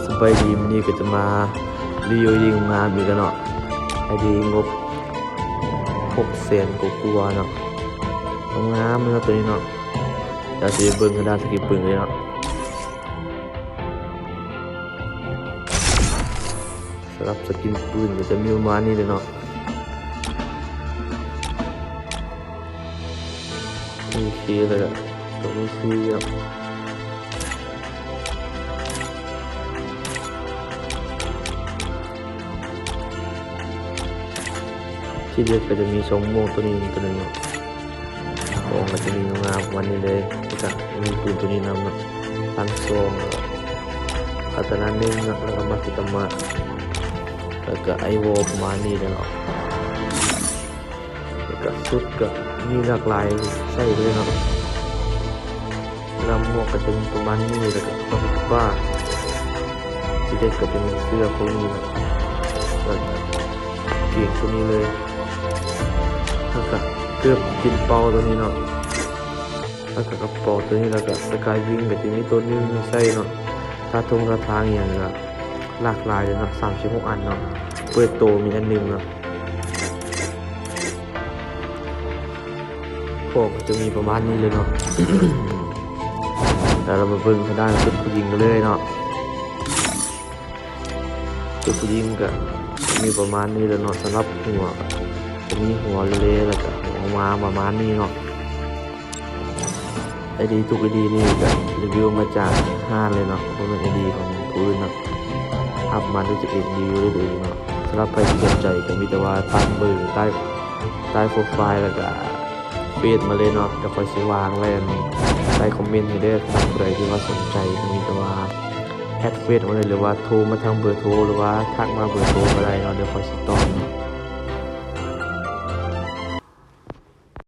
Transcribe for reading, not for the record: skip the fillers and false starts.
สบายดีมันนี้ก็จะมารีวิวยิงงานอีกแล้วเนาะไอดีงบ600,000กว่าเนาะงามเนาะตัวนี้เนาะเดี๋ยวจะเบิ่งกระดานสกิปปืนเลยเนาะสำหรับสกินปืนก็จะมีประมาณนี้เลยเนาะโอเคเลยอะตัวนี้คือที่เลือกก็จะมีทรงม่วงตัวนี้ตัวนึงเนาะของก็จะมีงามวันนี้เลยก็มีปืนตัวนี้นำเนาะพันซองคาตานาหนึ่งเนาะแล้วก็มาสิตามะแล้วก็ไอโวประมาณนี้เลยเนาะแล้วก็ชุดก็มีหลากหลายใส่เลยเนาะลำหมวกก็จะมีประมาณนี้แล้วก็ป้าที่เด็ดก็จะมีเสื้อพวกนี้เนาะแล้วเกียงตัวนี้เลยแล้วก็เกือบกินเป่าตัวนี้เนาะแล้วก็กระเป๋าตัวนี้แล้วก็สกายวิงก็จะมีตัวนึงใส่เนาะท่าทงท่าทางอย่างเงี้ยหลากหลายเลยเนาะ36 อันเนาะเปิดโตมีอันนึงเนาะพวกจะมีประมาณนี้เลยเนาะ แต่เรามาเบิ่งทางด้านชุดผู้หญิงกันเลยเนาะชุดผู้หญิงก็มีประมาณนี้เลยเนาะสำหรับหัวจะมีหัวเละแล้วก็หัวมาประมาณนี้เนาะไอดีทุกไอดีนี่ก็รีวิวมาจากห้างเลยเนาะเพราะเป็นไอดีของผู้อื่นเนาะอัพมาด้วยตัวเองรีวิวด้วยตัวเองเนาะสำหรับใครที่สนใจก็มีแต่ว่าตั้งเบอร์ใต้โปรไฟล์แล้วก็เฟซมาเลยเนาะจะคอยสิวางไว้ใต้คอมเมนต์ให้ได้ถ้าใครที่ว่าสนใจก็มีแต่ว่าแอดเฟซมาเลยหรือว่าโทรมาทางเบอร์โทรหรือว่าทักมาเบอร์โทรก็ได้เนาะเดี๋ยวคอยสิตอบ